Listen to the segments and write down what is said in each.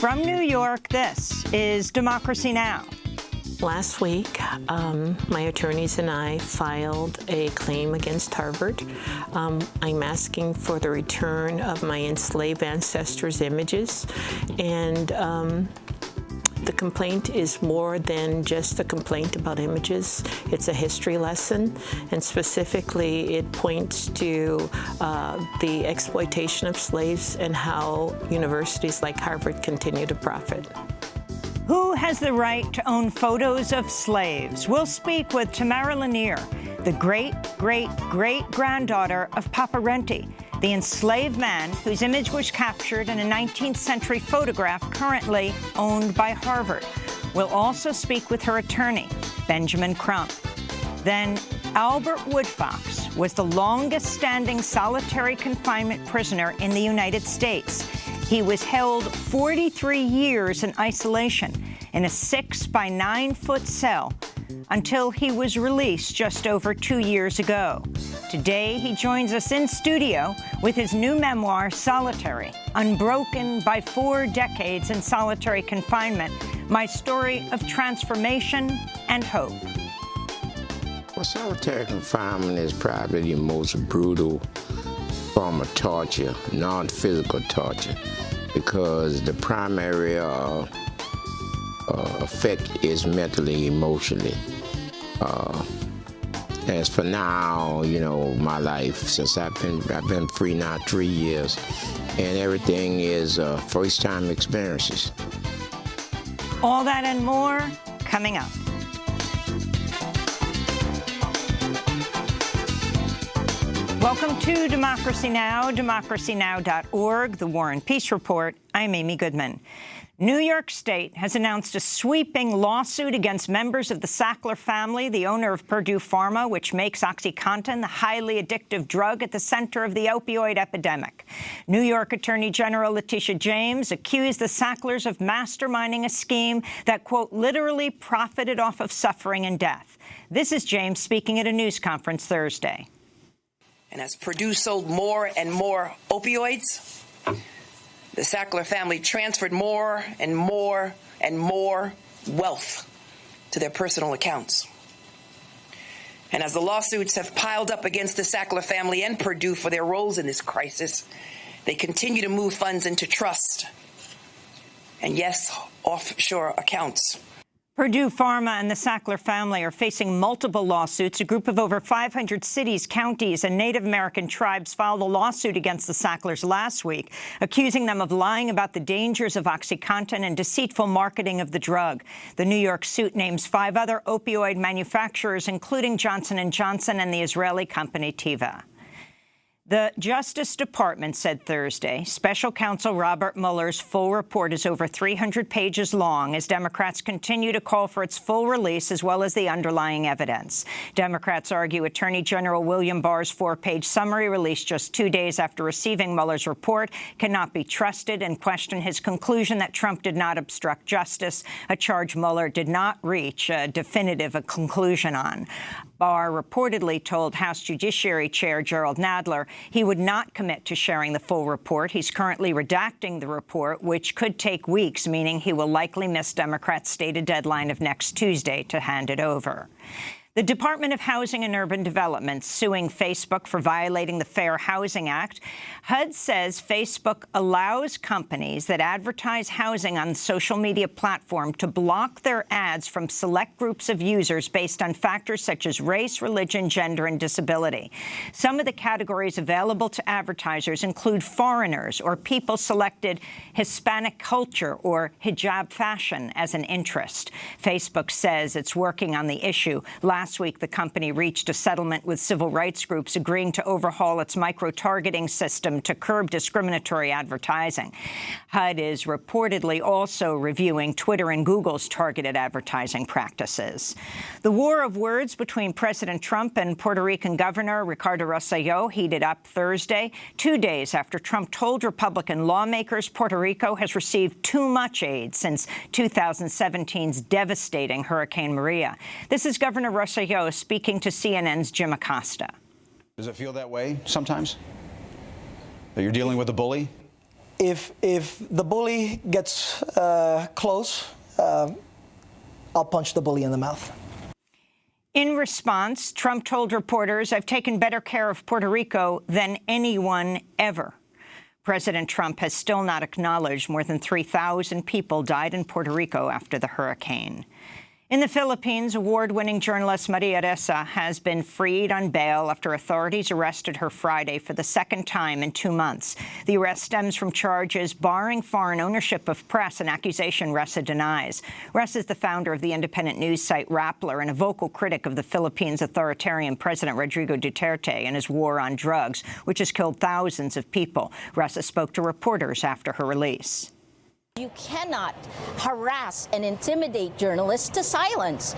From New York, this is Democracy Now! Last week, my attorneys and I filed a claim against Harvard. I'm asking for the return of my enslaved ancestors' images, and the complaint is more than just a complaint about images. It's a history lesson, and specifically it points to the exploitation of slaves and how universities like Harvard continue to profit. Who has the right to own photos of slaves? We'll speak with Tamara Lanier, the great-great-great-granddaughter of Papa Renti, the enslaved man whose image was captured in a 19th century photograph currently owned by Harvard. We'll also speak with her attorney, Benjamin Crump. Then Albert Woodfox was the longest-standing solitary confinement prisoner in the United States. He was held 43 years in isolation in a 6-by-9-foot cell until he was released just over 2 years ago. Today, he joins us in studio with his new memoir, Solitary, Unbroken by 4 decades in solitary confinement, my story of transformation and hope. Well, solitary confinement is probably the most brutal form of torture, non-physical torture, because the primary effect is mentally, emotionally. As for now, you know, my life, since I've been free now 3 years, and everything is first-time experiences. All that and more coming up. Welcome to Democracy Now!, democracynow.org, The War and Peace Report. I'm Amy Goodman. New York State has announced a sweeping lawsuit against members of the Sackler family, the owner of Purdue Pharma, which makes OxyContin, the highly addictive drug at the center of the opioid epidemic. New York Attorney General Letitia James accused the Sacklers of masterminding a scheme that, quote, literally profited off of suffering and death. This is James speaking at a news conference Thursday. And as Purdue sold more and more opioids, the Sackler family transferred more and more and more wealth to their personal accounts. And as the lawsuits have piled up against the Sackler family and Purdue for their roles in this crisis, they continue to move funds into trust and, yes, offshore accounts. Purdue Pharma and the Sackler family are facing multiple lawsuits. A group of over 500 cities, counties, and Native American tribes filed a lawsuit against the Sacklers last week, accusing them of lying about the dangers of OxyContin and deceitful marketing of the drug. The New York suit names 5 other opioid manufacturers, including Johnson & Johnson and the Israeli company Teva. The Justice Department said Thursday special counsel Robert Mueller's full report is over 300 pages long as Democrats continue to call for its full release as well as the underlying evidence. Democrats argue Attorney General William Barr's 4-page summary released just 2 days after receiving Mueller's report cannot be trusted and question his conclusion that Trump did not obstruct justice, a charge Mueller did not reach a definitive conclusion on. Barr reportedly told House Judiciary Chair Gerald Nadler he would not commit to sharing the full report. He's currently redacting the report, which could take weeks, meaning he will likely miss Democrats' stated deadline of next Tuesday to hand it over. The Department of Housing and Urban Development suing Facebook for violating the Fair Housing Act. HUD says Facebook allows companies that advertise housing on the social media platform to block their ads from select groups of users based on factors such as race, religion, gender, and disability. Some of the categories available to advertisers include foreigners or people selected Hispanic culture or hijab fashion as an interest. Facebook says it's working on the issue. Last week, the company reached a settlement with civil rights groups agreeing to overhaul its micro-targeting system to curb discriminatory advertising. HUD is reportedly also reviewing Twitter and Google's targeted advertising practices. The war of words between President Trump and Puerto Rican Governor Ricardo Rosselló heated up Thursday, 2 days after Trump told Republican lawmakers Puerto Rico has received too much aid since 2017's devastating Hurricane Maria. This is Governor Rosselló speaking to CNN's Jim Acosta. Does it feel that way sometimes? That you're dealing with a bully? if the bully gets close, I'll punch the bully in the mouth. In response, Trump told reporters, "I've taken better care of Puerto Rico than anyone ever." President Trump has still not acknowledged more than 3,000 people died in Puerto Rico after the hurricane. In the Philippines, award-winning journalist Maria Ressa has been freed on bail after authorities arrested her Friday for the second time in 2 months. The arrest stems from charges barring foreign ownership of press, an accusation Ressa denies. Ressa is the founder of the independent news site Rappler and a vocal critic of the Philippines' authoritarian President Rodrigo Duterte and his war on drugs, which has killed thousands of people. Ressa spoke to reporters after her release. You cannot harass and intimidate journalists to silence.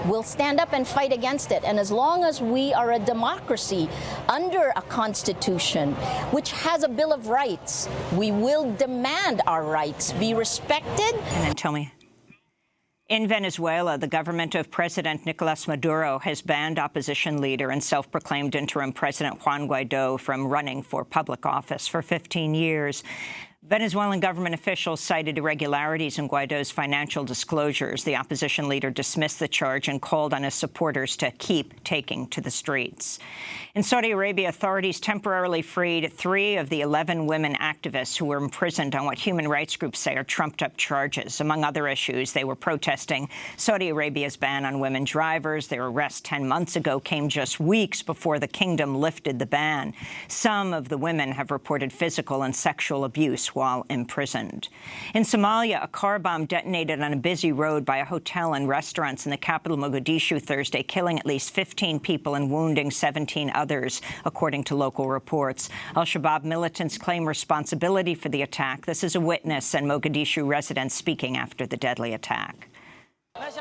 We'll stand up and fight against it. And as long as we are a democracy under a constitution which has a Bill of Rights, we will demand our rights be respected. And then tell me. In Venezuela, the government of President Nicolas Maduro has banned opposition leader and self-proclaimed interim President Juan Guaido from running for public office for 15 years. Venezuelan government officials cited irregularities in Guaido's financial disclosures. The opposition leader dismissed the charge and called on his supporters to keep taking to the streets. In Saudi Arabia, authorities temporarily freed 3 of the 11 women activists who were imprisoned on what human rights groups say are trumped-up charges. Among other issues, they were protesting Saudi Arabia's ban on women drivers. Their arrest 10 months ago came just weeks before the kingdom lifted the ban. Some of the women have reported physical and sexual abuse while imprisoned. In Somalia, a car bomb detonated on a busy road by a hotel and restaurants in the capital Mogadishu Thursday, killing at least 15 people and wounding 17 others, according to local reports. Al-Shabaab militants claim responsibility for the attack. This is a witness and Mogadishu residents speaking after the deadly attack. As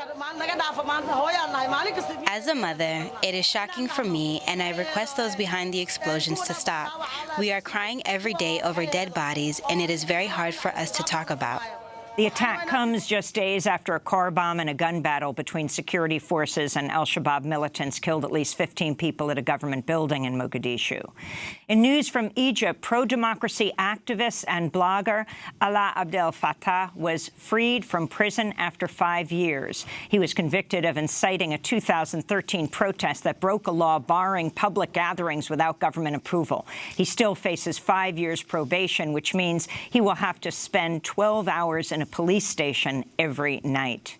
a mother, it is shocking for me, and I request those behind the explosions to stop. We are crying every day over dead bodies, and it is very hard for us to talk about. The attack comes just days after a car bomb and a gun battle between security forces and al-Shabaab militants killed at least 15 people at a government building in Mogadishu. In news from Egypt, pro-democracy activist and blogger Alaa Abdel Fattah was freed from prison after 5 years. He was convicted of inciting a 2013 protest that broke a law barring public gatherings without government approval. He still faces 5 years probation, which means he will have to spend 12 hours in a police station every night.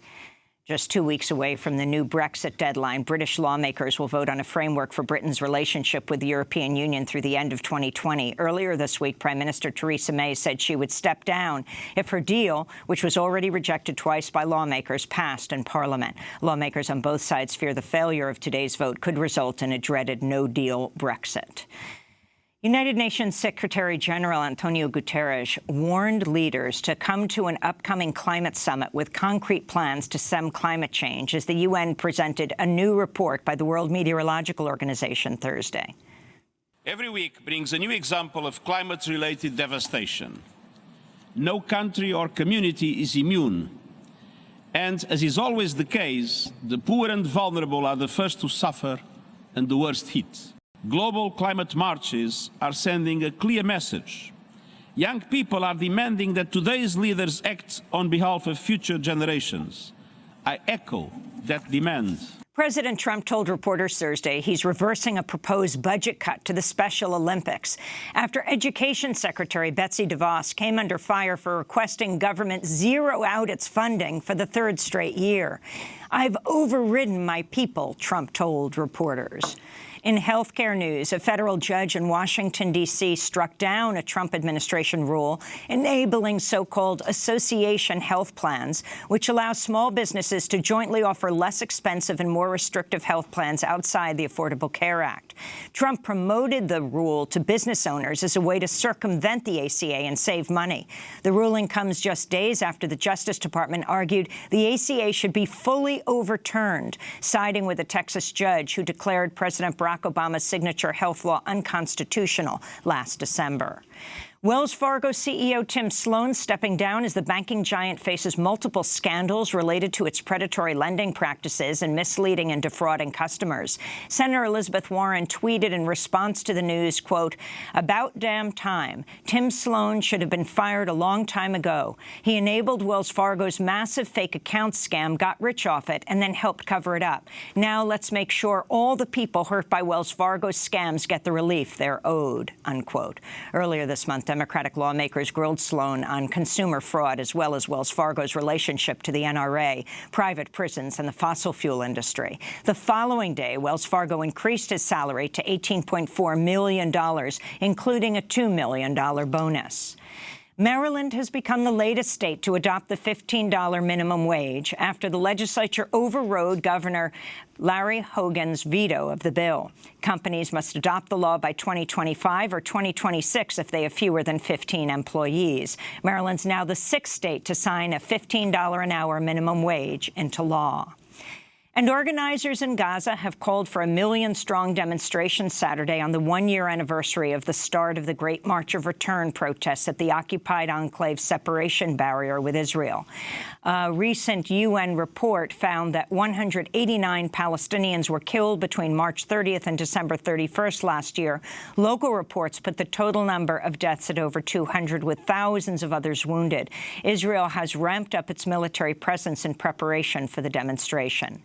Just 2 weeks away from the new Brexit deadline, British lawmakers will vote on a framework for Britain's relationship with the European Union through the end of 2020. Earlier this week, Prime Minister Theresa May said she would step down if her deal, which was already rejected twice by lawmakers, passed in Parliament. Lawmakers on both sides fear the failure of today's vote could result in a dreaded no-deal Brexit. United Nations Secretary-General Antonio Guterres warned leaders to come to an upcoming climate summit with concrete plans to stem climate change as the UN presented a new report by the World Meteorological Organization Thursday. Every week brings a new example of climate-related devastation. No country or community is immune. And, as is always the case, the poor and vulnerable are the first to suffer and the worst hit. Global climate marches are sending a clear message. Young people are demanding that today's leaders act on behalf of future generations. I echo that demand. President Trump told reporters Thursday he's reversing a proposed budget cut to the Special Olympics after Education Secretary Betsy DeVos came under fire for requesting government zero out its funding for the 3rd straight year. "I've overridden my people," Trump told reporters. In healthcare news, a federal judge in Washington, D.C. struck down a Trump administration rule enabling so-called association health plans, which allow small businesses to jointly offer less expensive and more restrictive health plans outside the Affordable Care Act. Trump promoted the rule to business owners as a way to circumvent the ACA and save money. The ruling comes just days after the Justice Department argued the ACA should be fully overturned, siding with a Texas judge who declared President Barack Obama's signature health law unconstitutional last December. Wells Fargo CEO Tim Sloan stepping down as the banking giant faces multiple scandals related to its predatory lending practices and misleading and defrauding customers. Senator Elizabeth Warren tweeted in response to the news, quote, "About damn time. Tim Sloan should have been fired a long time ago. He enabled Wells Fargo's massive fake account scam, got rich off it, and then helped cover it up. Now let's make sure all the people hurt by Wells Fargo's scams get the relief they're owed," unquote. Earlier this month, Democratic lawmakers grilled Sloan on consumer fraud, as well as Wells Fargo's relationship to the NRA, private prisons, and the fossil fuel industry. The following day, Wells Fargo increased his salary to $18.4 million, including a $2 million bonus. Maryland has become the latest state to adopt the $15 minimum wage after the legislature overrode Governor Larry Hogan's veto of the bill. Companies must adopt the law by 2025 or 2026 if they have fewer than 15 employees. Maryland's now the sixth state to sign a $15 an hour minimum wage into law. And organizers in Gaza have called for a million-strong demonstration Saturday on the one-year anniversary of the start of the Great March of Return protests at the occupied enclave's separation barrier with Israel. A recent UN report found that 189 Palestinians were killed between March 30th and December 31st last year. Local reports put the total number of deaths at over 200, with thousands of others wounded. Israel has ramped up its military presence in preparation for the demonstration.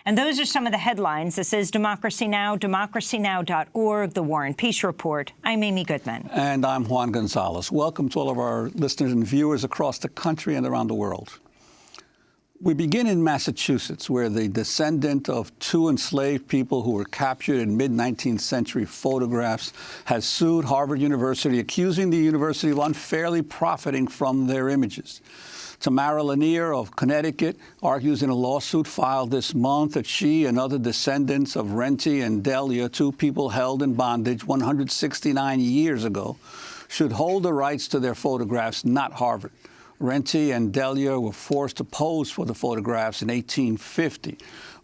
And those are some of the headlines. This is Democracy Now!, democracynow.org, The War and Peace Report. I'm Amy Goodman. And I'm Juan Gonzalez. Welcome to all of our listeners and viewers across the country and around the world. We begin in Massachusetts, where the descendant of two enslaved people who were captured in mid-19th century photographs has sued Harvard University, accusing the university of unfairly profiting from their images. Tamara Lanier of Connecticut argues in a lawsuit filed this month that she and other descendants of Renty and Delia, two people held in bondage 169 years ago, should hold the rights to their photographs, not Harvard. Renty and Delia were forced to pose for the photographs in 1850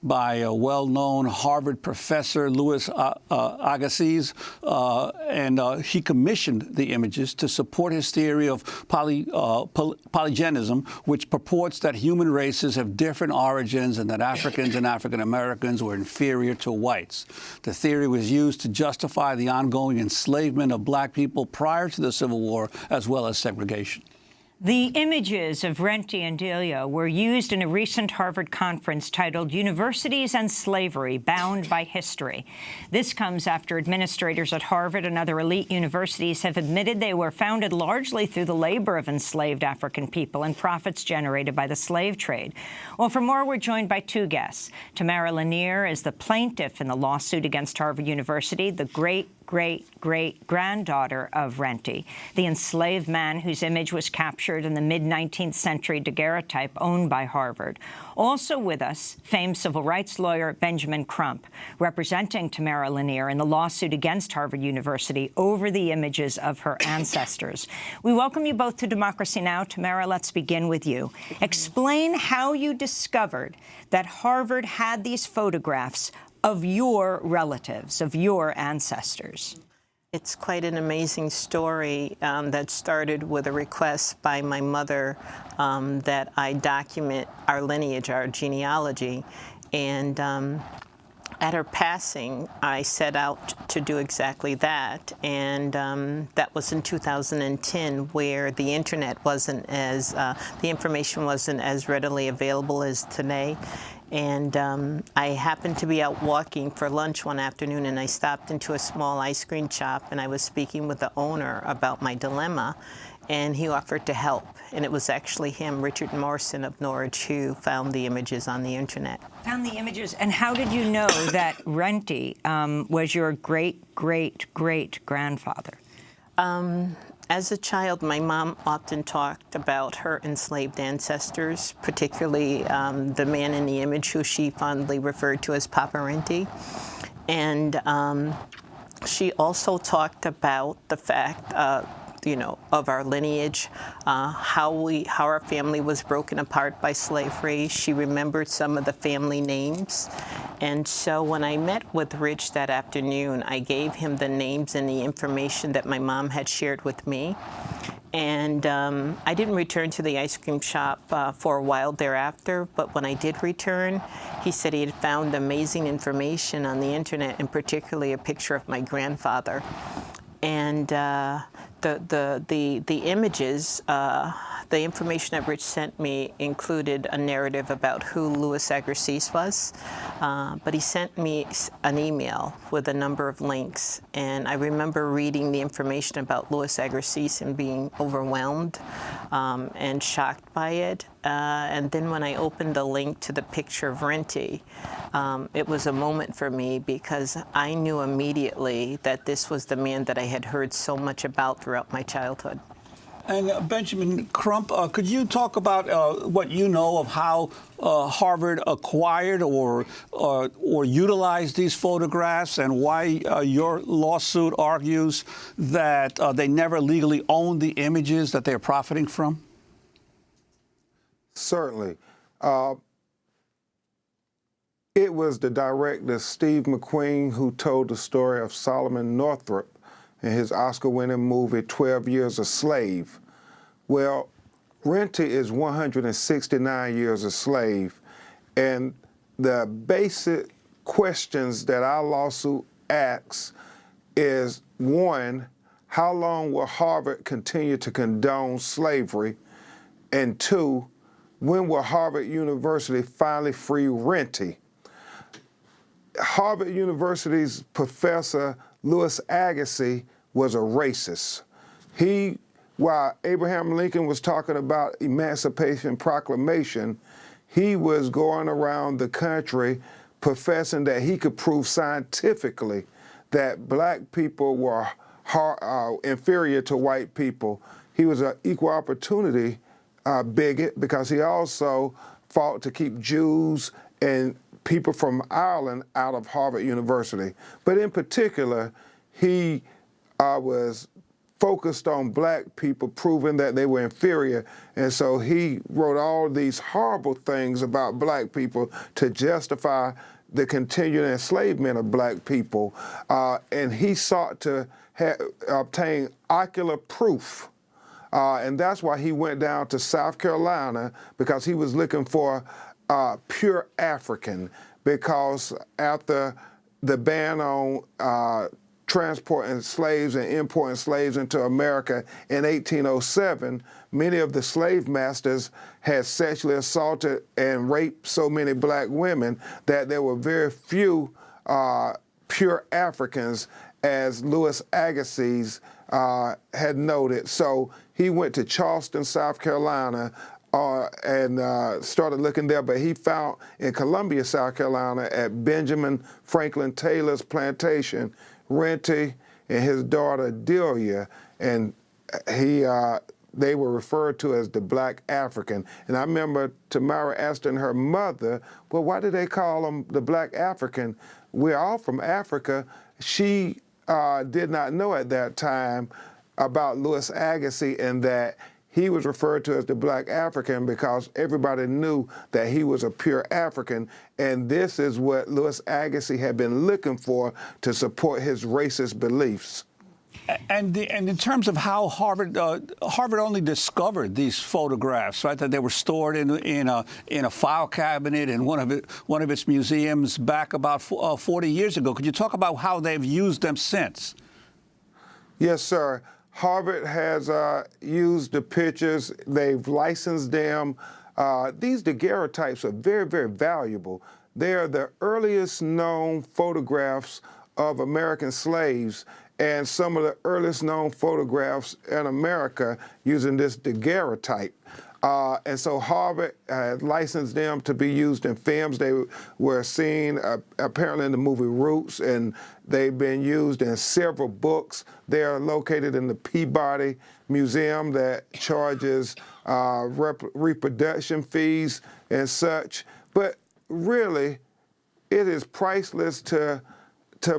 by a well-known Harvard professor, Louis Agassiz, and he commissioned the images to support his theory of polygenism, which purports that human races have different origins and that Africans and African Americans were inferior to whites. The theory was used to justify the ongoing enslavement of black people prior to the Civil War, as well as segregation. The images of Renty and Delia were used in a recent Harvard conference titled Universities and Slavery, Bound by History. This comes after administrators at Harvard and other elite universities have admitted they were founded largely through the labor of enslaved African people and profits generated by the slave trade. Well, for more, we're joined by two guests. Tamara Lanier is the plaintiff in the lawsuit against Harvard University, the great-great-great-granddaughter of Renty, the enslaved man whose image was captured in the mid-19th century daguerreotype owned by Harvard. Also with us, famed civil rights lawyer Benjamin Crump, representing Tamara Lanier in the lawsuit against Harvard University over the images of her ancestors. We welcome you both to Democracy Now! Tamara, let's begin with you. Explain how you discovered that Harvard had these photographs of your relatives, of your ancestors. It's quite an amazing story that started with a request by my mother that I document our lineage, our genealogy. And at her passing, I set out to do exactly that. And that was in 2010, where the internet wasn't as, the information wasn't as readily available as today. And I happened to be out walking for lunch one afternoon, and I stopped into a small ice cream shop, and I was speaking with the owner about my dilemma, and he offered to help. And it was actually him, Richard Morrison of Norwich, who found the images on the internet. Found the images. And how did you know that Renty was your great-great-great-grandfather? As a child, my mom often talked about her enslaved ancestors, particularly the man in the image who she fondly referred to as Papa Renty. And she also talked about the fact of our lineage, how our family was broken apart by slavery. She remembered some of the family names. And so when I met with Rich that afternoon, I gave him the names and the information that my mom had shared with me. And I didn't return to the ice cream shop for a while thereafter, but when I did return, he said he had found amazing information on the internet, and particularly a picture of my grandfather. And the images, the information that Rich sent me included a narrative about who Louis Agassiz was, but he sent me an email with a number of links, and I remember reading the information about Louis Agassiz and being overwhelmed and shocked by it. And then when I opened the link to the picture of Renty, it was a moment for me because I knew immediately that this was the man that I had heard so much about throughout my childhood. And Benjamin Crump, could you talk about what you know of how Harvard acquired or utilized these photographs, and why your lawsuit argues that they never legally owned the images that they're profiting from? Certainly. It was the director, Steve McQueen, who told the story of Solomon Northup in his Oscar-winning movie, 12 Years a Slave. Well, Renty is 169 years a slave, and the basic questions that our lawsuit asks is, one, how long will Harvard continue to condone slavery? And two, when will Harvard University finally free Renty? Harvard University's professor, Louis Agassiz, was a racist. While Abraham Lincoln was talking about Emancipation Proclamation, he was going around the country professing that he could prove scientifically that black people were inferior to white people. He was an equal opportunity bigot because he also fought to keep Jews and people from Ireland out of Harvard University. But in particular, he was focused on black people, proving that they were inferior. And so he wrote all these horrible things about black people to justify the continued enslavement of black people. And he sought to obtain ocular proof. And that's why he went down to South Carolina, because he was looking for pure African, because after the ban on transporting slaves and importing slaves into America in 1807, many of the slave masters had sexually assaulted and raped so many black women that there were very few pure Africans, as Louis Agassiz had noted. So he went to Charleston, South Carolina, and started looking there, but he found in Columbia, South Carolina, at Benjamin Franklin Taylor's plantation, Renty and his daughter Delia, and they were referred to as the Black African. And I remember Tamara asking her mother, well, why do they call them the Black African? We're all from Africa. She did not know at that time about Louis Agassiz, and that he was referred to as the Black African because everybody knew that he was a pure African, and this is what Louis Agassiz had been looking for to support his racist beliefs. And in terms of how Harvard only discovered these photographs, right? That they were stored in a file cabinet in one of its museums back about 40 years ago. Could you talk about how they've used them since? Yes, sir. Harvard has used the pictures. They've licensed them. These daguerreotypes are very, very valuable. They are the earliest known photographs of American slaves, and some of the earliest known photographs in America using this daguerreotype. And so Harvard licensed them to be used in films. They were seen apparently in the movie Roots, and they've been used in several books. They are located in the Peabody Museum that charges reproduction fees and such. But really, it is priceless to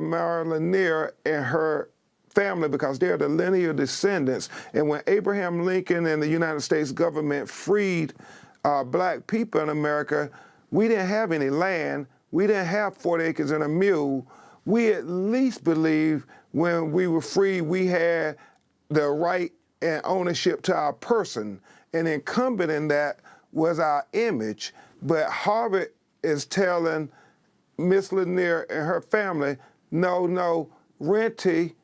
Mara Lanier and her family because they're the lineal descendants. And when Abraham Lincoln and the United States government freed black people in America, we didn't have any land. We didn't have 40 acres and a mule. We at least believed when we were free, we had the right and ownership to our person. And incumbent in that was our image. But Harvard is telling Miss Lanier and her family, no, Renty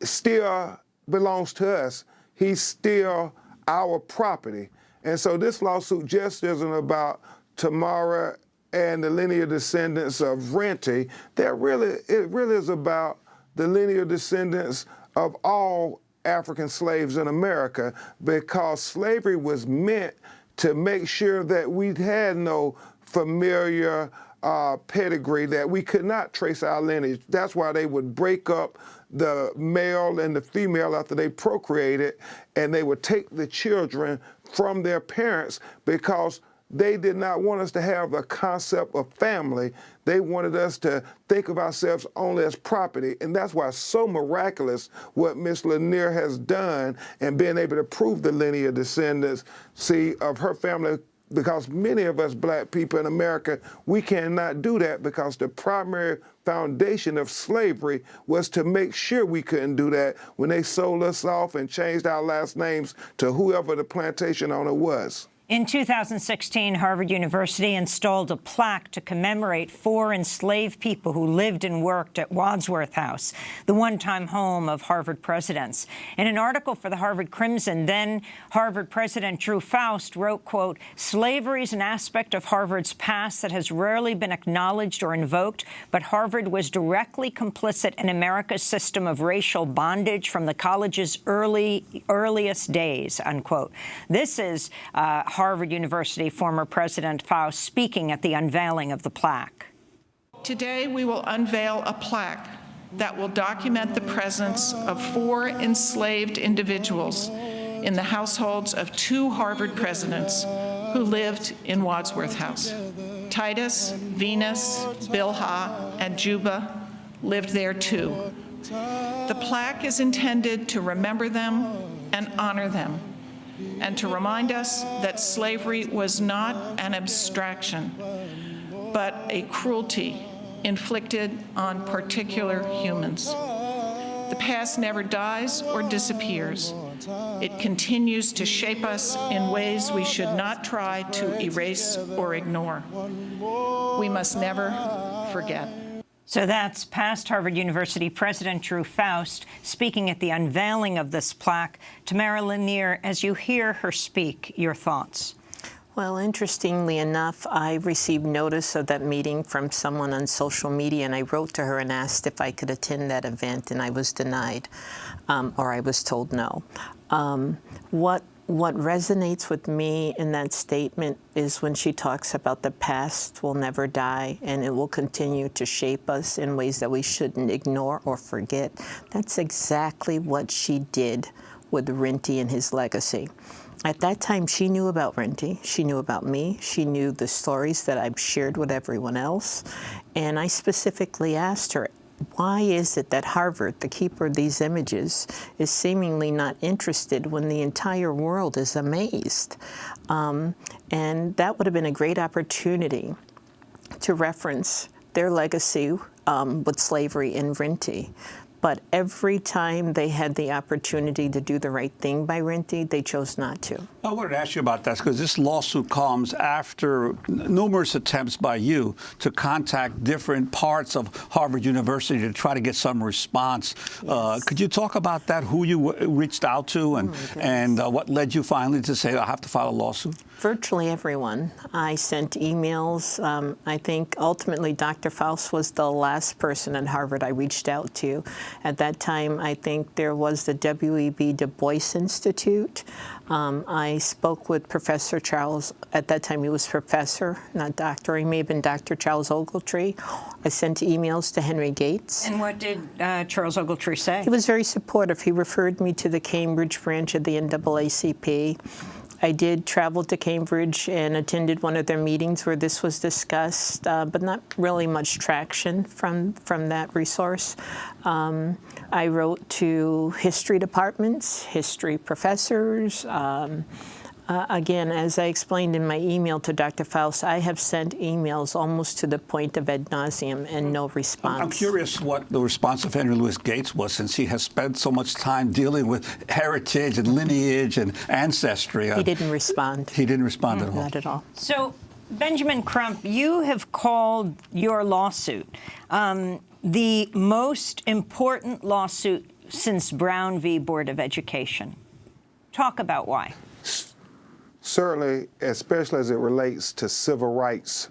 still belongs to us. He's still our property. And so this lawsuit just isn't about Tamara and the lineal descendants of Renty. It really is about the lineal descendants of all African slaves in America, because slavery was meant to make sure that we had no familiar pedigree, that we could not trace our lineage. That's why they would break up the male and the female after they procreated, and they would take the children from their parents because they did not want us to have a concept of family. They wanted us to think of ourselves only as property. And that's why it's so miraculous what Miss Lanier has done and being able to prove the lineal descendants, of her family, because many of us black people in America, we cannot do that because the primary foundation of slavery was to make sure we couldn't do that when they sold us off and changed our last names to whoever the plantation owner was. In 2016, Harvard University installed a plaque to commemorate 4 enslaved people who lived and worked at Wadsworth House, the one-time home of Harvard presidents. In an article for the Harvard Crimson, then Harvard President Drew Faust wrote, quote, "Slavery is an aspect of Harvard's past that has rarely been acknowledged or invoked, but Harvard was directly complicit in America's system of racial bondage from the college's earliest days," unquote. This is Harvard University former President Faust speaking at the unveiling of the plaque. Today, we will unveil a plaque that will document the presence of 4 enslaved individuals in the households of 2 Harvard presidents who lived in Wadsworth House. Titus, Venus, Bilhah, and Juba lived there too. The plaque is intended to remember them and honor them, and to remind us that slavery was not an abstraction, but a cruelty inflicted on particular humans. The past never dies or disappears. It continues to shape us in ways we should not try to erase or ignore. We must never forget. So that's past Harvard University President Drew Faust speaking at the unveiling of this plaque. Tamara Lanier, as you hear her speak, your thoughts? Well, interestingly enough, I received notice of that meeting from someone on social media, and I wrote to her and asked if I could attend that event, and I was denied, or I was told no. What resonates with me in that statement is when she talks about the past will never die and it will continue to shape us in ways that we shouldn't ignore or forget. That's exactly what she did with Renty and his legacy. At that time, she knew about Renty, she knew about me, she knew the stories that I've shared with everyone else, and I specifically asked her, why is it that Harvard, the keeper of these images, is seemingly not interested when the entire world is amazed? And that would have been a great opportunity to reference their legacy with slavery in Renty. But every time they had the opportunity to do the right thing by Renty, they chose not to. I wanted to ask you about that because this lawsuit comes after numerous attempts by you to contact different parts of Harvard University to try to get some response. Yes. Could you talk about that, who you reached out to and what led you finally to say, I have to file a lawsuit? Virtually everyone. I sent emails. I think ultimately Dr. Faust was the last person at Harvard I reached out to. At that time, I think there was the W.E.B. Du Bois Institute. I spoke with Professor Charles. At that time, he was professor, not doctor. He may have been Dr. Charles Ogletree. I sent emails to Henry Gates. And what did Charles Ogletree say? He was very supportive. He referred me to the Cambridge branch of the NAACP. I did travel to Cambridge and attended one of their meetings where this was discussed, but not really much traction from that resource. I wrote to history departments, history professors. Again, as I explained in my email to Dr. Faust, I have sent emails almost to the point of ad nauseum and no response. I'm curious what the response of Henry Louis Gates was, since he has spent so much time dealing with heritage and lineage and ancestry. He didn't respond. He didn't respond at all. Not at all. So, Benjamin Crump, you have called your lawsuit the most important lawsuit since Brown v. Board of Education. Talk about why. Certainly, especially as it relates to civil rights.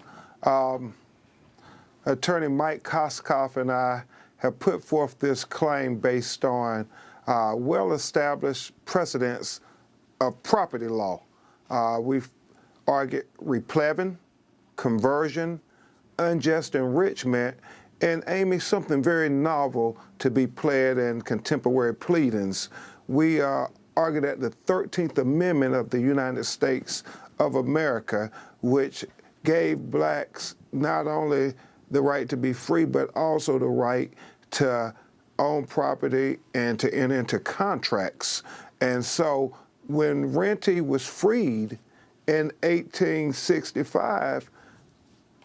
Attorney Mike Koskoff and I have put forth this claim based on well-established precedents of property law. We've argued replevin, conversion, unjust enrichment, and aiming something very novel to be pled in contemporary pleadings. We argued that the 13th Amendment of the United States of America, which gave blacks not only the right to be free, but also the right to own property and to enter into contracts. And so when Renty was freed in 1865,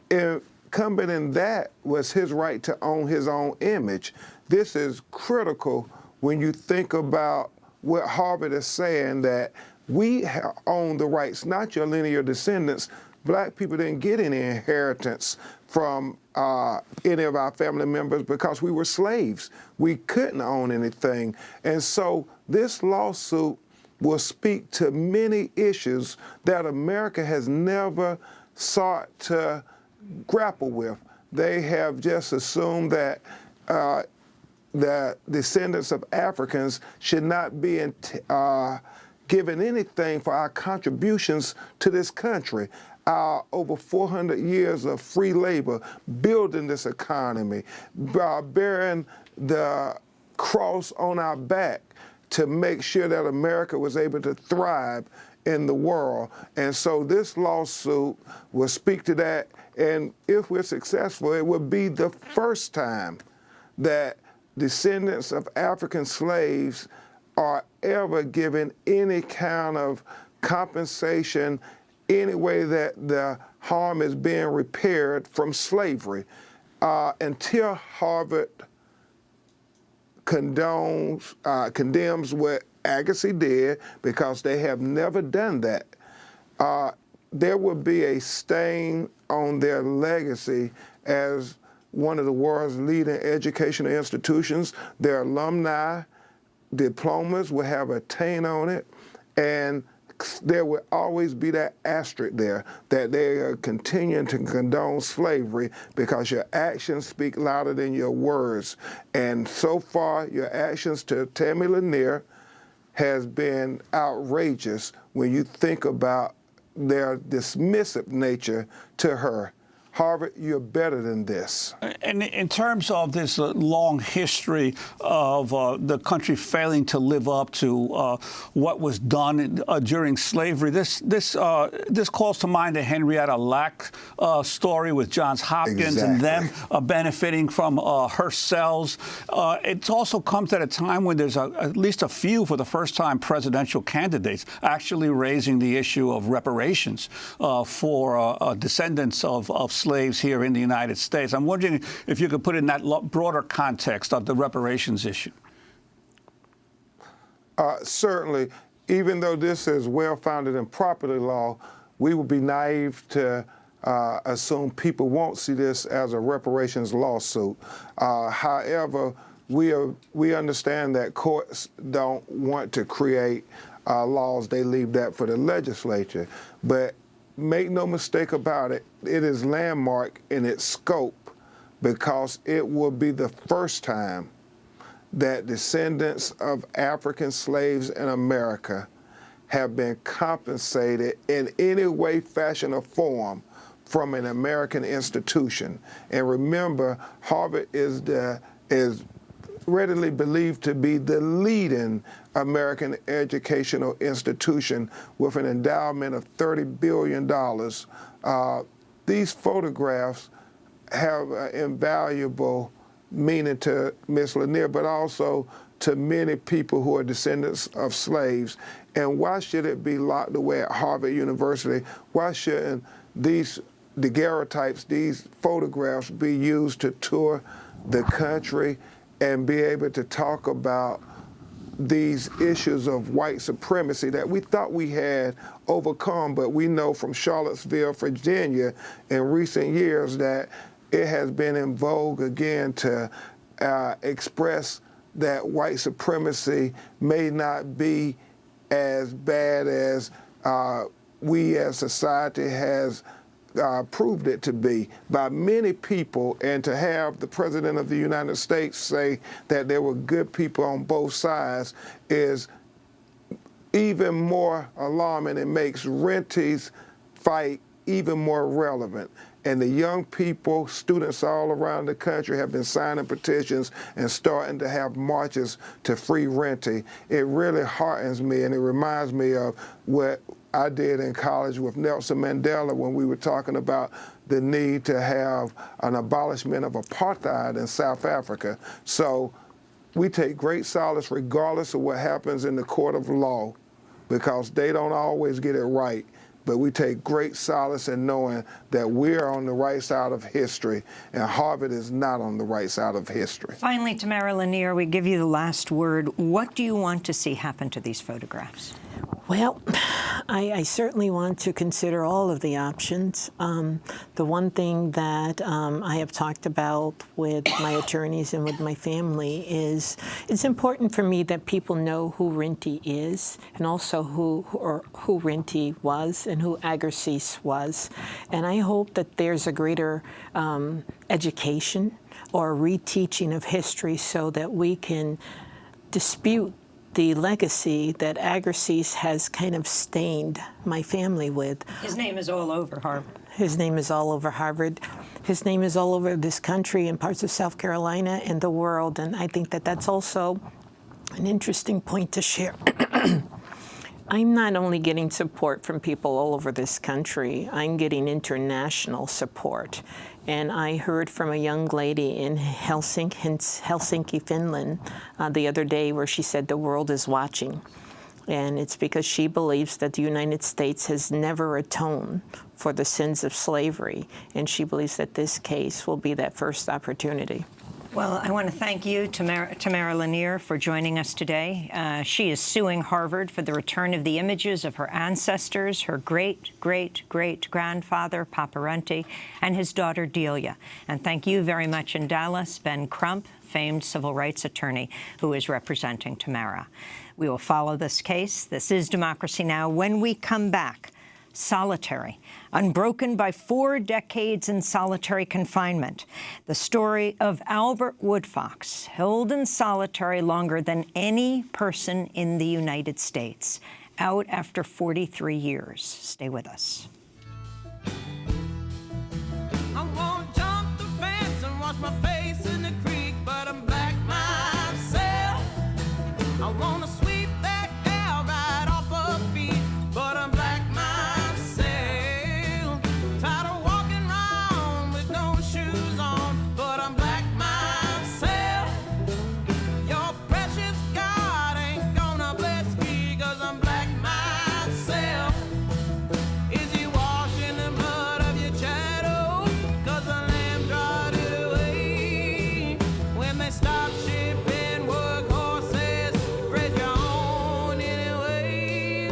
incumbent in that was his right to own his own image. This is critical when you think about what Harvard is saying, that we own the rights, not your linear descendants. Black people didn't get any inheritance from any of our family members because we were slaves. We couldn't own anything. And so this lawsuit will speak to many issues that America has never sought to grapple with. They have just assumed that the descendants of Africans should not be given anything for our contributions to this country. Our over 400 years of free labor, building this economy, bearing the cross on our back to make sure that America was able to thrive in the world. And so this lawsuit will speak to that. And if we're successful, it will be the first time that descendants of African slaves are ever given any kind of compensation, any way that the harm is being repaired from slavery. Until Harvard condemns what Agassi did, because they have never done that, there will be a stain on their legacy as one of the world's leading educational institutions. Their alumni diplomas will have a taint on it, and there will always be that asterisk there that they are continuing to condone slavery, because your actions speak louder than your words. And so far, your actions to Tammy Lanier has been outrageous when you think about their dismissive nature to her. Harvard, you're better than this. And in terms of this long history of the country failing to live up to what was done during slavery, this calls to mind the Henrietta Lack story with Johns Hopkins and them benefiting from her cells. It also comes at a time when there's at least a few, for the first time, presidential candidates actually raising the issue of reparations for descendants of slaves here in the United States. I'm wondering if you could put in that broader context of the reparations issue. Certainly, even though this is well-founded in property law, we would be naive to assume people won't see this as a reparations lawsuit. However, we understand that courts don't want to create laws. They leave that for the legislature. But make no mistake about it, it is landmark in its scope, because it will be the first time that descendants of African slaves in America have been compensated in any way, fashion, or form from an American institution. And remember, Harvard is readily believed to be the leading American educational institution with an endowment of $30 billion. These photographs have invaluable meaning to Ms. Lanier, but also to many people who are descendants of slaves. And why should it be locked away at Harvard University? Why shouldn't these daguerreotypes, these photographs, be used to tour the country and be able to talk about these issues of white supremacy that we thought we had overcome, but we know from Charlottesville, Virginia, in recent years that it has been in vogue again to express that white supremacy may not be as bad as we as society has proved it to be by many people, and to have the President of the United States say that there were good people on both sides is even more alarming. It makes Renty's fight even more relevant. And the young people, students all around the country, have been signing petitions and starting to have marches to free Renty. It really heartens me, and it reminds me of what I did in college with Nelson Mandela when we were talking about the need to have an abolishment of apartheid in South Africa. So we take great solace regardless of what happens in the court of law, because they don't always get it right. But we take great solace in knowing that we're on the right side of history, and Harvard is not on the right side of history. Finally, Tamara Lanier, we give you the last word. What do you want to see happen to these photographs? Well, I certainly want to consider all of the options. The one thing that I have talked about with my attorneys and with my family is it's important for me that people know who Renty is, and also who Renty was and who Agassiz was. And I hope that there's a greater education or reteaching of history so that we can dispute the legacy that Agassiz has kind of stained my family with. His name is all over Harvard. His name is all over Harvard. His name is all over this country and parts of South Carolina and the world. And I think that that's also an interesting point to share. I'm not only getting support from people all over this country, I'm getting international support. And I heard from a young lady in Helsinki, Finland, the other day where she said the world is watching. And it's because she believes that the United States has never atoned for the sins of slavery. And she believes that this case will be that first opportunity. Well, I want to thank you, Tamara Lanier, for joining us today. She is suing Harvard for the return of the images of her ancestors, her great-great-great-grandfather, Papa Renty, and his daughter, Delia. And thank you very much in Dallas, Ben Crump, famed civil rights attorney, who is representing Tamara. We will follow this case. This is Democracy Now! When we come back, solitary, unbroken by 4 decades in solitary confinement. The story of Albert Woodfox, held in solitary longer than any person in the United States, out after 43 years. Stay with us. I won't jump the fence and wash my face in the creek, but I'm black myself. I want to sweep that gal right off her feet, but I'm black myself. Tired of walking around with no shoes on, but I'm black myself. Your precious God ain't gonna bless me, 'cause I'm black myself. Is he washing the blood of your shadow? 'Cause the lamb dried it away. When they stop shipping workhorses, spread your own anyway.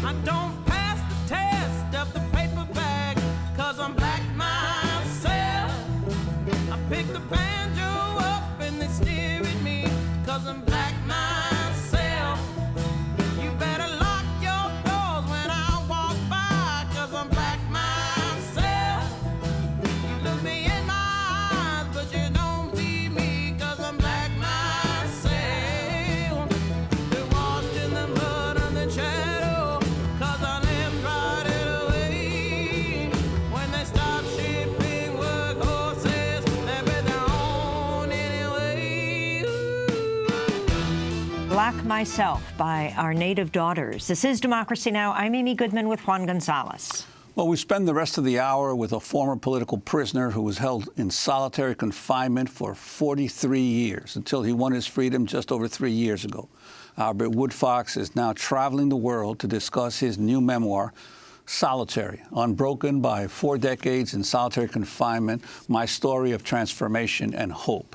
I don't pass the test of the paper bag, 'cause I'm black myself. I pick the banjo up and they stare at me, 'cause I'm black myself. You better lock your doors when I walk by, 'cause I'm black myself. You look me in my eyes, but you don't see me, 'cause I'm black myself. Black Myself by Our Native Daughters. This is Democracy Now! I'm Amy Goodman with Juan Gonzalez. Well, we spend the rest of the hour with a former political prisoner who was held in solitary confinement for 43 years until he won his freedom just over 3 years ago. Albert Woodfox is now traveling the world to discuss his new memoir, Solitary, Unbroken by 4 decades in solitary confinement, my story of transformation and hope.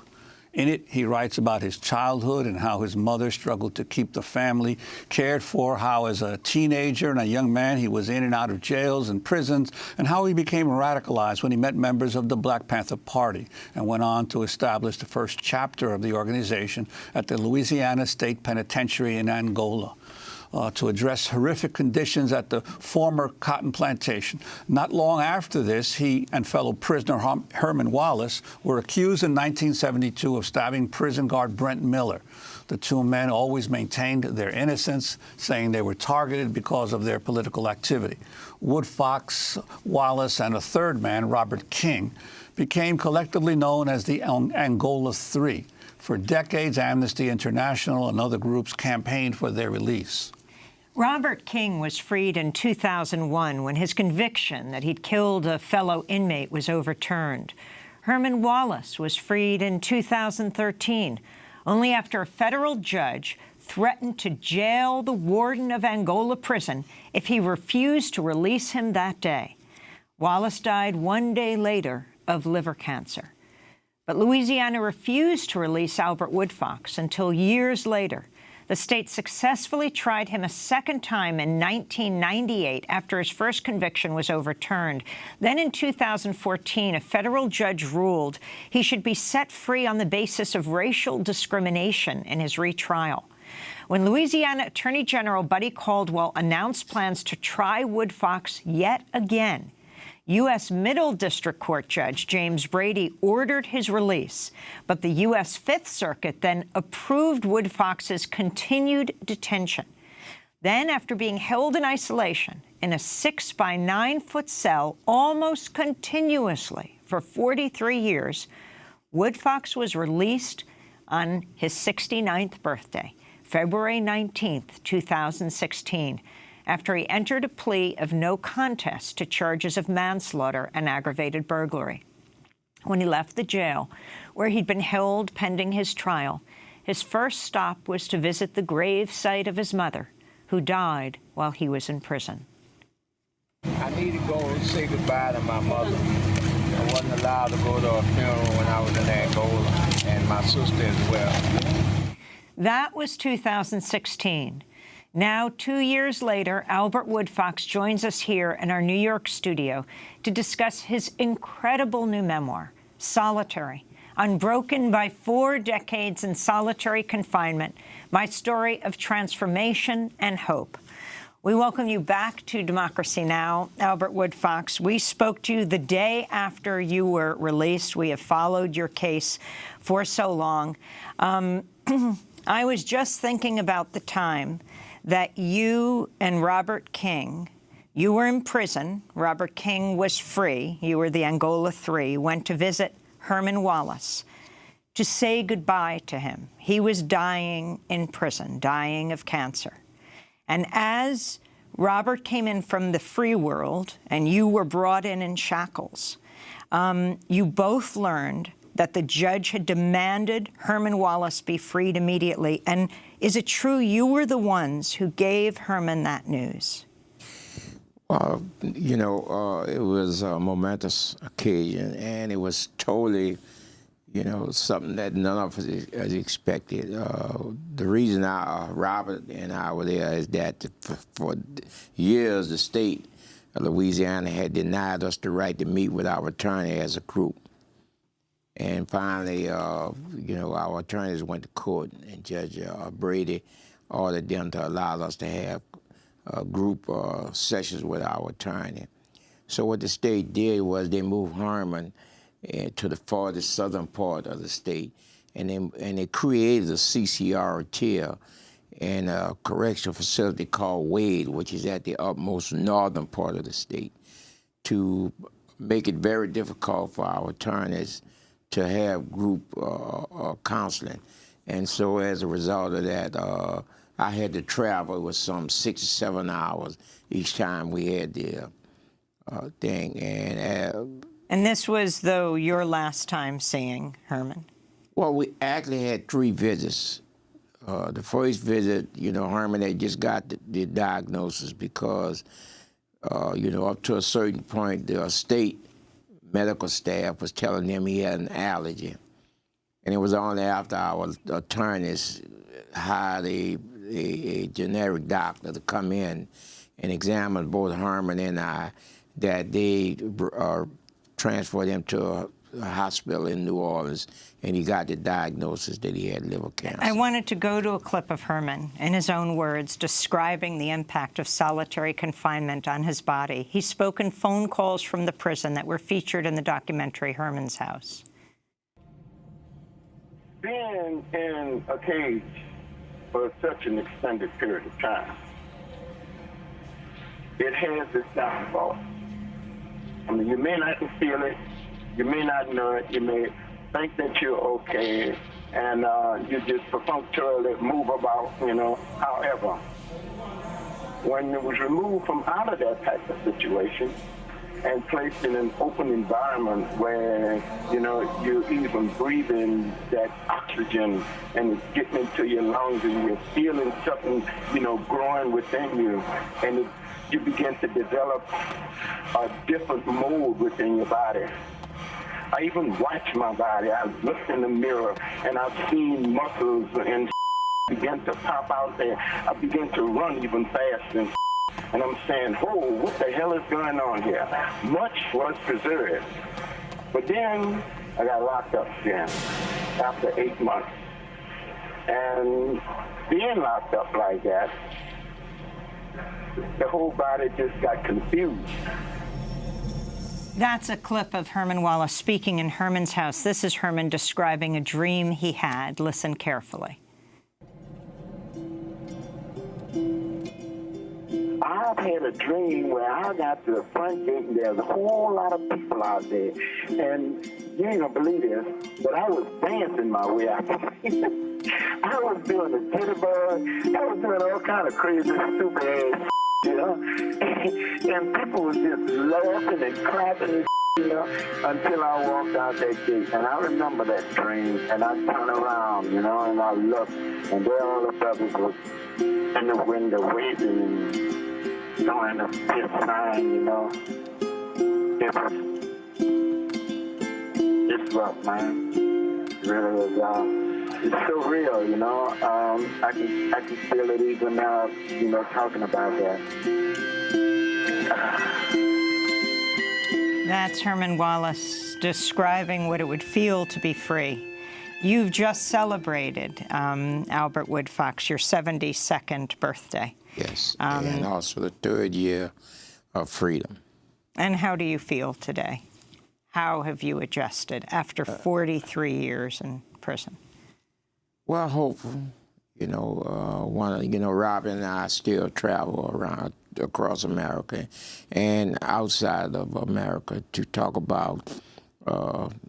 In it, he writes about his childhood and how his mother struggled to keep the family cared for, how as a teenager and a young man he was in and out of jails and prisons, and how he became radicalized when he met members of the Black Panther Party and went on to establish the first chapter of the organization at the Louisiana State Penitentiary in Angola. To address horrific conditions at the former cotton plantation. Not long after this, he and fellow prisoner Herman Wallace were accused in 1972 of stabbing prison guard Brent Miller. The two men always maintained their innocence, saying they were targeted because of their political activity. Woodfox, Wallace, and a third man, Robert King, became collectively known as the Angola Three. For decades, Amnesty International and other groups campaigned for their release. Robert King was freed in 2001 when his conviction that he'd killed a fellow inmate was overturned. Herman Wallace was freed in 2013, only after a federal judge threatened to jail the warden of Angola prison if he refused to release him that day. Wallace died 1 day later of liver cancer. But Louisiana refused to release Albert Woodfox until years later. The state successfully tried him a second time in 1998 after his first conviction was overturned. Then in 2014, a federal judge ruled he should be set free on the basis of racial discrimination in his retrial. When Louisiana Attorney General Buddy Caldwell announced plans to try Woodfox yet again, U.S. Middle District Court Judge James Brady ordered his release, but the U.S. Fifth Circuit then approved Woodfox's continued detention. Then, after being held in isolation in a 6-by-9-foot cell almost continuously for 43 years, Woodfox was released on his 69th birthday, February 19, 2016. After he entered a plea of no contest to charges of manslaughter and aggravated burglary. When he left the jail, where he'd been held pending his trial, his first stop was to visit the grave site of his mother, who died while he was in prison. I need to go and say goodbye to my mother. I wasn't allowed to go to a funeral when I was in Angola, and my sister as well. That was 2016. Now, 2 years later, Albert Woodfox joins us here in our New York studio to discuss his incredible new memoir, Solitary, Unbroken by 4 decades in solitary confinement, my story of transformation and hope. We welcome you back to Democracy Now!, Albert Woodfox. We spoke to you the day after you were released. We have followed your case for so long. I was just thinking about the time that you and Robert King, you were in prison, Robert King was free, you were the Angola Three, went to visit Herman Wallace to say goodbye to him. He was dying in prison, dying of cancer. And as Robert came in from the free world and you were brought in shackles, you both learned that the judge had demanded Herman Wallace be freed immediately. And is it true you were the ones who gave Herman that news? Well, you know, it was a momentous occasion, and it was totally, you know, something that none of us had expected. The reason Robert and I were there is that for years the state of Louisiana had denied us the right to meet with our attorney as a group. And finally, you know, our attorneys went to court, and Judge Brady ordered them to allow us to have group sessions with our attorney. So what the state did was they moved Herman to the farthest southern part of the state, and they created a CCR tier in a correctional facility called Wade, which is at the utmost northern part of the state, to make it very difficult for our attorneys to have group counseling. And so as a result of that, I had to travel. It was some 6 or 7 hours each time we had the thing. And this was, though, your last time seeing Herman? Well, we actually had 3 visits. The first visit, Herman had just got the diagnosis because, up to a certain point, the state medical staff was telling him he had an allergy. And it was only after our attorneys hired a generic doctor to come in and examine both Herman and I that they transferred him to a hospital in New Orleans, and he got the diagnosis that he had liver cancer. I wanted to go to a clip of Herman, in his own words, describing the impact of solitary confinement on his body. He spoke in phone calls from the prison that were featured in the documentary Herman's House. Being in a cage for such an extended period of time, it has its downfall. I mean, you may not feel it, you may not know it, you may think that you're okay, and you just perfunctorily move about, However, when it was removed from out of that type of situation and placed in an open environment where, you're even breathing that oxygen and it's getting into your lungs and you're feeling something, growing within you, and you begin to develop a different mode within your body. I even watch my body. I looked in the mirror and I've seen muscles and begin to pop out there. I begin to run even faster and I'm saying, oh, what the hell is going on here? Much was preserved. But then I got locked up again after 8 months. And being locked up like that, the whole body just got confused. That's a clip of Herman Wallace speaking in Herman's House. This is Herman describing a dream he had. Listen carefully. I've had a dream where I got to the front gate and there's a whole lot of people out there. And you ain't gonna believe this, but I was dancing my way out. I was doing the jitterbug. I was doing all kind of crazy, stupid ass, and people was just laughing and clapping and until I walked out that gate. And I remember that dream, and I turned around, and I looked, and there all the brothers was in the window waving and doing a fist sign, It's rough, man. It really is. It's so real, I can feel it even now, talking about that. That's Herman Wallace describing what it would feel to be free. You've just celebrated, Albert Woodfox, your 72nd birthday. Yes, and also the 3rd year of freedom. And how do you feel today? How have you adjusted after 43 years in prison? Well, hopeful. Robin and I still travel around across America and outside of America to talk about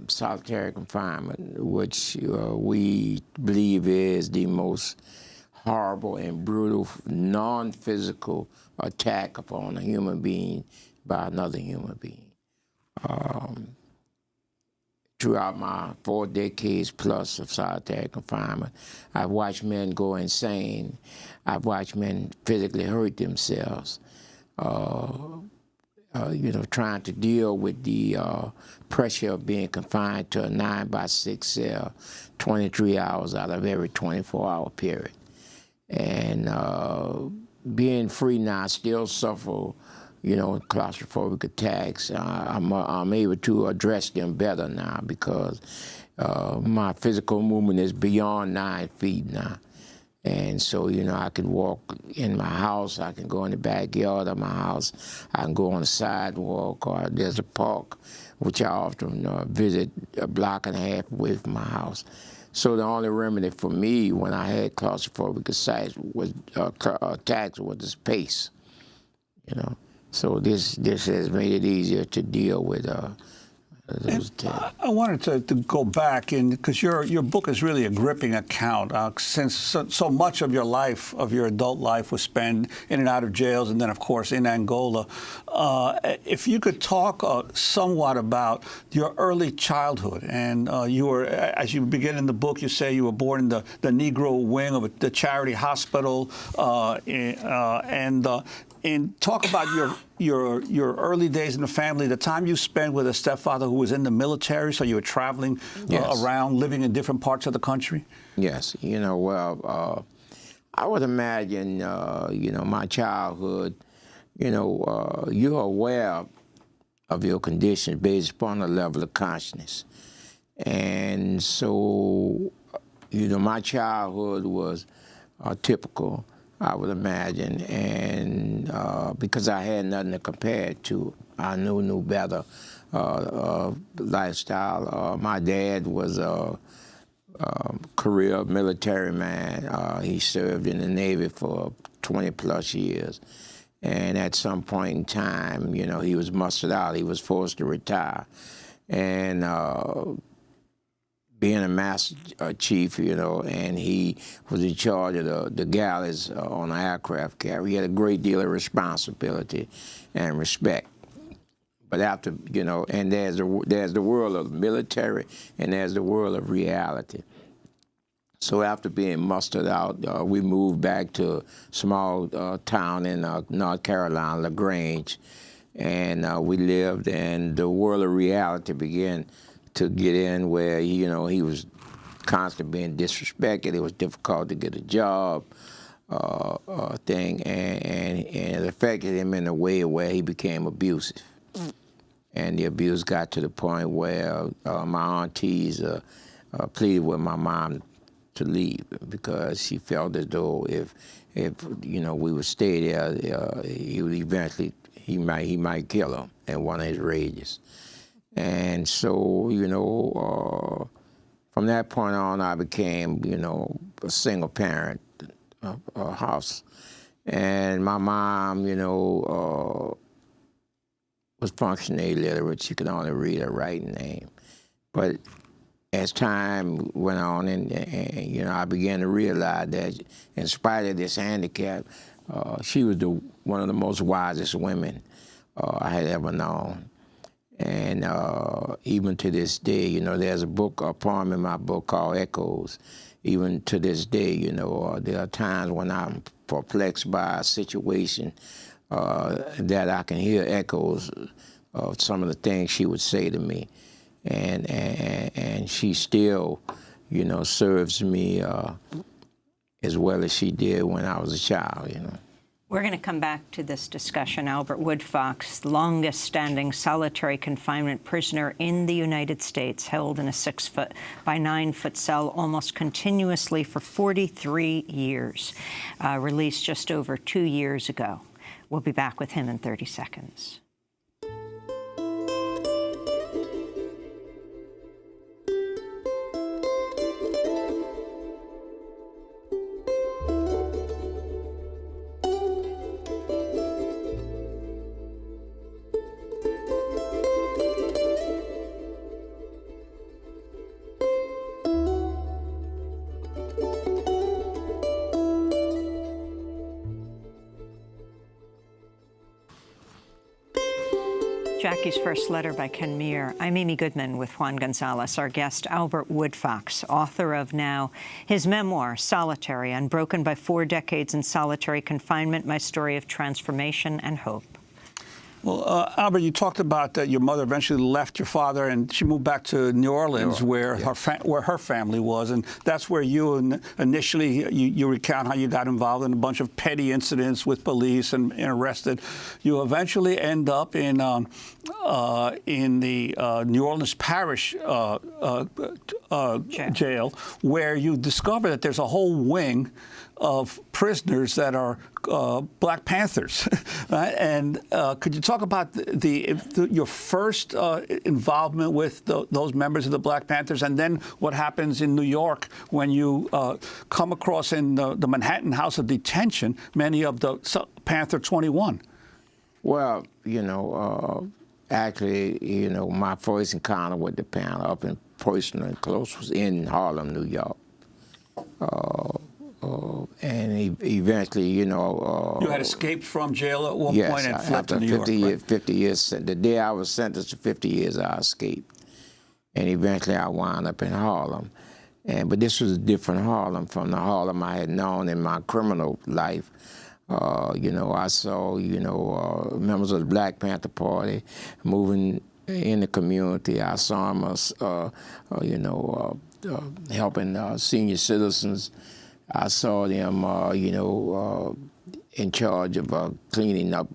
solitary confinement, which we believe is the most horrible and brutal non-physical attack upon a human being by another human being. Throughout my 4 decades plus of solitary confinement, I've watched men go insane. I've watched men physically hurt themselves, trying to deal with the pressure of being confined to a 9-by-6 cell, 23 hours out of every 24-hour period. And being free now, I still suffer claustrophobic attacks. I'm able to address them better now because my physical movement is beyond 9 feet now. And so, I can walk in my house, I can go in the backyard of my house, I can go on the sidewalk, or there's a park, which I often visit a block and a half away from my house. So the only remedy for me when I had claustrophobic attacks was the space, So this has made it easier to deal with I wanted to go back, because your book is really a gripping account, since so much of your life, of your adult life, was spent in and out of jails, and then, of course, in Angola. If you could talk somewhat about your early childhood, and you were, as you begin in the book, you say you were born in the Negro wing of the charity hospital, and talk about your early days in the family, the time you spent with a stepfather who was in the military, so you were traveling around, living in different parts of the country? Yes. Well, I would imagine, my childhood, you're aware of your condition based upon a level of consciousness. And so, my childhood was typical, I would imagine, and because I had nothing to compare it to, I knew better lifestyle. My dad was a career military man. He served in the Navy for 20-plus years, and at some point in time, he was mustered out. He was forced to retire, and being a master chief, and he was in charge of the galleys on an aircraft carrier. He had a great deal of responsibility and respect. But after, and there's the world of military, and there's the world of reality. So after being mustered out, we moved back to a small town in North Carolina, LaGrange, and we lived, and the world of reality began to get in, where he was constantly being disrespected. It was difficult to get a job, thing, and it affected him in a way where he became abusive. And the abuse got to the point where my aunties pleaded with my mom to leave, because she felt as though if we would stay there, he would eventually he might kill her in one of his rages. And so, from that point on, I became, a single parent house. And my mom, was functionally illiterate. She could only read or write and name. But as time went on, and I began to realize that in spite of this handicap, she was one of the most wisest women I had ever known. And even to this day, there's a poem in my book called Echoes. Even to this day, there are times when I'm perplexed by a situation that I can hear echoes of some of the things she would say to me. And she still, serves me as well as she did when I was a child, We're going to come back to this discussion. Albert Woodfox, longest-standing solitary confinement prisoner in the United States, held in a 6-foot by 9-foot cell almost continuously for 43 years, released just over 2 years ago. We'll be back with him in 30 seconds. Jackie's First Letter by Ken Meir. I'm Amy Goodman with Juan Gonzalez. Our guest, Albert Woodfox, author of now his memoir, Solitary, Unbroken by 4 decades in solitary confinement, my story of transformation and hope. Well, Albert, you talked about that your mother eventually left your father, and she moved back to New Orleans, where her family was, and that's where you initially you recount how you got involved in a bunch of petty incidents with police and arrested. You eventually end up in the New Orleans Parish jail, where you discover that there's a whole wing of prisoners that are Black Panthers, right? And could you talk about your first involvement with those members of the Black Panthers, and then what happens in New York when you come across in the Manhattan House of Detention many of the Panther 21? Well, actually, you know, my first encounter with the Panther up and personal and close was in Harlem, New York. And eventually, you know... you had escaped from jail at one yes, point and fled to New York, Yes, 50 years, the day I was sentenced to 50 years, I escaped. And eventually I wound up in Harlem. But this was a different Harlem from the Harlem I had known in my criminal life. You know, I saw, you know, members of the Black Panther Party moving in the community. I saw them, you know, helping senior citizens. I saw them, you know, in charge of cleaning up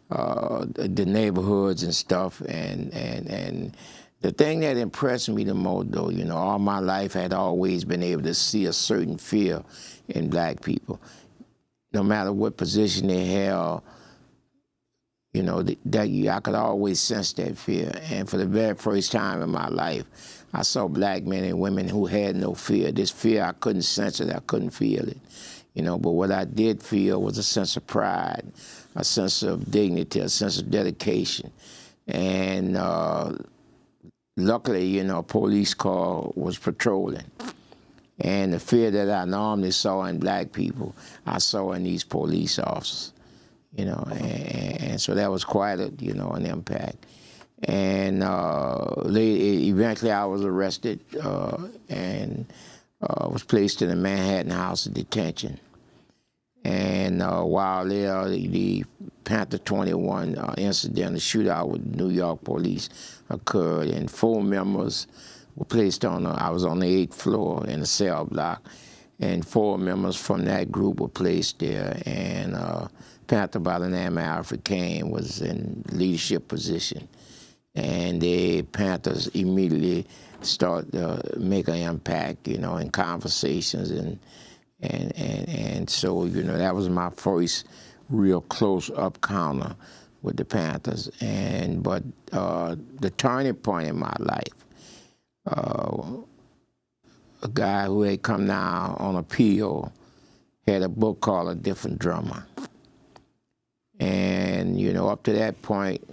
the neighborhoods and stuff. And the thing that impressed me the most, though, you know, all my life I had always been able to see a certain fear in black people. No matter what position they held, you know, I could always sense that fear. And for the very first time in my life, I saw black men and women who had no fear. This fear, I couldn't sense it, I couldn't feel it. You know, but what I did feel was a sense of pride, a sense of dignity, a sense of dedication. And luckily, you know, a police car was patrolling. And the fear that I normally saw in black people, I saw in these police officers, you know, and so that was quite a, you know, an impact. And eventually I was arrested and was placed in a Manhattan house of detention. And while there, the Panther 21 incident, the shootout with New York police occurred, and 4 members were placed on, I was on the 8th floor in a cell block, and 4 members from that group were placed there, and Panther by the name of Alfred Kane was in leadership position. And the Panthers immediately start to make an impact, you know, in conversations, and so, you know, that was my first real close-up counter with the Panthers. But the turning point in my life, a guy who had come down on appeal had a book called A Different Drummer. And, you know, up to that point,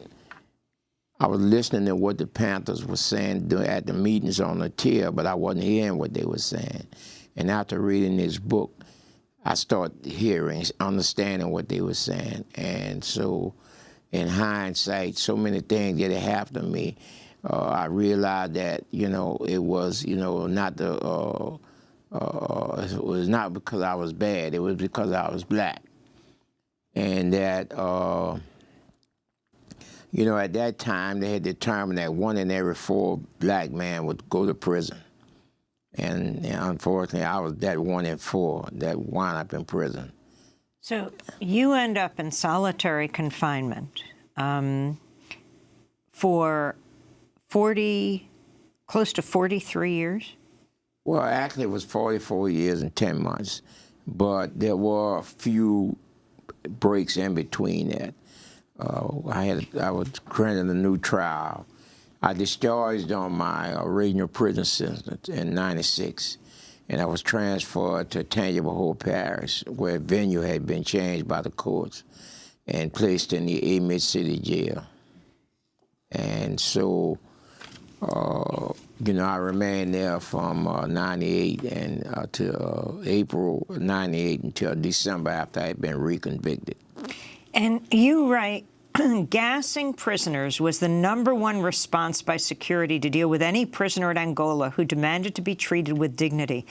I was listening to what the Panthers were saying at the meetings on the tier, but I wasn't hearing what they were saying. And after reading this book, I started hearing, understanding what they were saying. And so, in hindsight, so many things that had happened to me, I realized that, you know, it was, you know, not it was not because I was bad, it was because I was black. And that, you know, at that time, they had determined that 1 in every 4 black men would go to prison. And unfortunately, I was that 1 in 4 that wound up in prison. So you end up in solitary confinement for close to 43 years? Well, actually, it was 44 years and 10 months, but there were a few breaks in between that. I was granted a new trial. I discharged on my original prison sentence in '96, and I was transferred to Tangible Hope Parish, where venue had been changed by the courts, and placed in the Mid-City Jail. And so, you know, I remained there from '98 and to April '98 until December after I had been reconvicted. And you write, gassing prisoners was the #1 response by security to deal with any prisoner in Angola who demanded to be treated with dignity.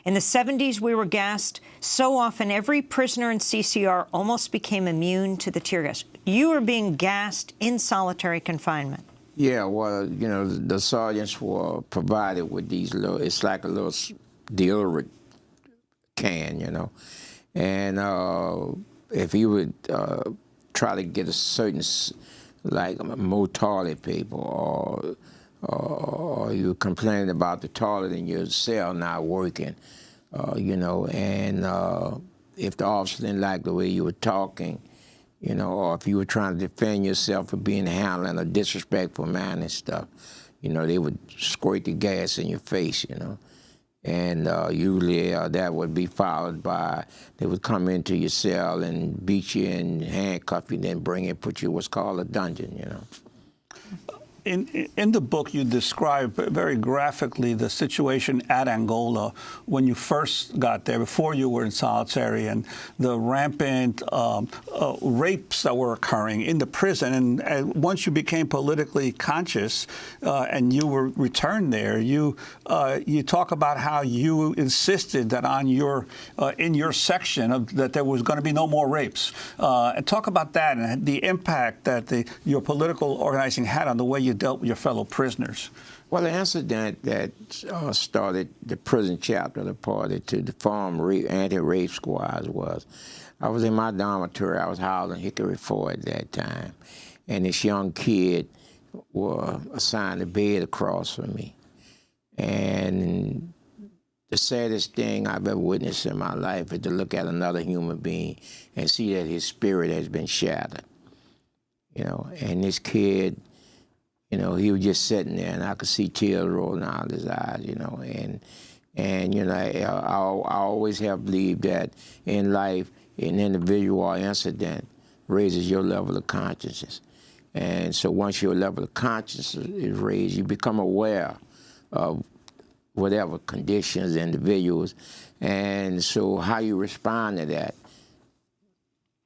In the 70s, we were gassed so often every prisoner in CCR almost became immune to the tear gas. You were being gassed in solitary confinement. Yeah, well, you know, the sergeants were provided with these little, it's like a little deodorant can, you know. And if you would try to get a certain, like more toilet paper, or you complain about the toilet in your cell not working, you know, and if the officer didn't like the way you were talking, you know, or if you were trying to defend yourself for being handled in a disrespectful manner and stuff, you know, they would squirt the gas in your face, you know. And usually that would be followed by, they would come into your cell and beat you and handcuff you, then bring you, put you in what's called a dungeon, you know. In the book, you describe very graphically the situation at Angola when you first got there, before you were in solitary, and the rampant rapes that were occurring in the prison. And once you became politically conscious and you were returned there, you talk about how you insisted that on in your section that there was going to be no more rapes. And talk about that and the impact that your political organizing had on the way you dealt with your fellow prisoners. Well, the incident that started the prison chapter of the party to form anti-rape squads was, I was in my dormitory. I was housing Hickory 4 at that time, and this young kid was assigned a bed across from me. And the saddest thing I've ever witnessed in my life is to look at another human being and see that his spirit has been shattered. You know, and this kid, you know, he was just sitting there, and I could see tears rolling out of his eyes, you know. And you know, I always have believed that in life, an individual or incident raises your level of consciousness. And so once your level of consciousness is raised, you become aware of whatever conditions, individuals. And so how you respond to that,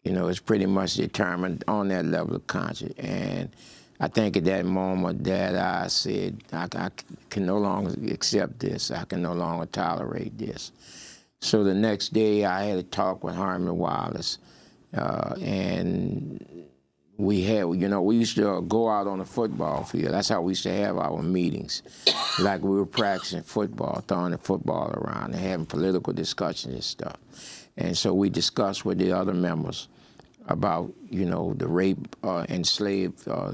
you know, is pretty much determined on that level of consciousness. And I think at that moment that I said, I can no longer accept this. I can no longer tolerate this. So the next day I had a talk with Harmon Wallace, and we used to go out on the football field. That's how we used to have our meetings. Like we were practicing football, throwing the football around and having political discussions and stuff. And so we discussed with the other members about, you know, the rape and slave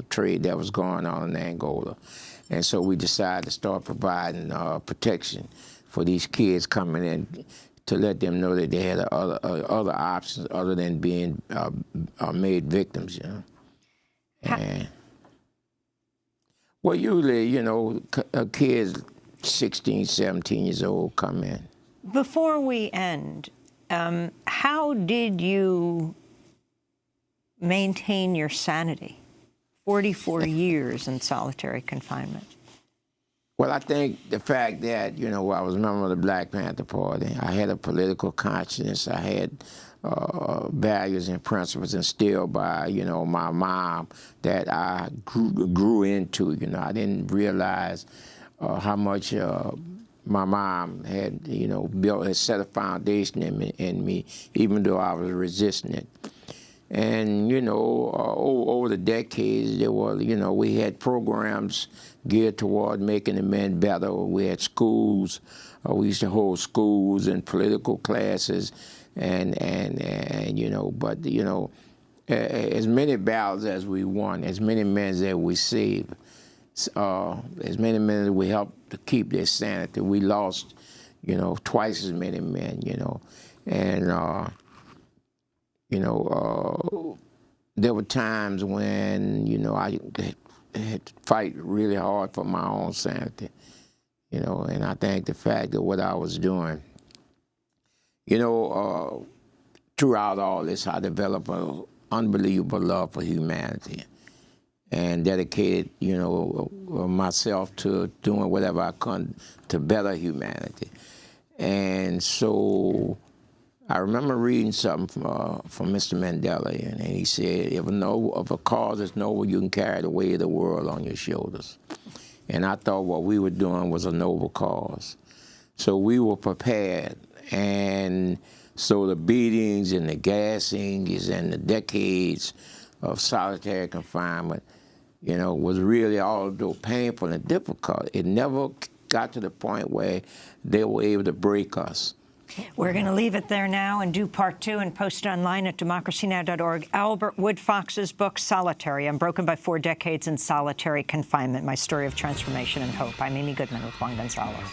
trade that was going on in Angola. And so we decided to start providing protection for these kids coming in, to let them know that they had other options other than being made victims, you know. And, well, usually, you know, kids 16, 17 years old come in. Before we end, how did you maintain your sanity? 44 years in solitary confinement. Well, I think the fact that, you know, I was a member of the Black Panther Party, I had a political conscience, I had values and principles instilled by, you know, my mom that I grew into. You know, I didn't realize how much my mom had, you know, had set a foundation in me, even though I was resisting it. And, you know, over the decades, there were, you know, we had programs geared toward making the men better. We had schools. We used to hold schools and political classes, and you know, but, you know, as many battles as we won, as many men as we saved, as many men as we helped to keep their sanity, we lost, you know, twice as many men, you know. And, you know, there were times when, you know, I had to fight really hard for my own sanity, you know, and I think the fact that what I was doing, you know, throughout all this, I developed an unbelievable love for humanity and dedicated, you know, myself to doing whatever I could to better humanity. And so I remember reading something from Mr. Mandela, and he said, if a cause is noble, you can carry the weight of the world on your shoulders. And I thought what we were doing was a noble cause. So we were prepared. And so the beatings and the gassings and the decades of solitary confinement, you know, was really, although painful and difficult, it never got to the point where they were able to break us. We're going to leave it there now and do part 2 and post it online at democracynow.org. Albert Woodfox's book, Solitary, Unbroken by 4 Decades in Solitary Confinement, My Story of Transformation and Hope. I'm Amy Goodman with Juan Gonzalez.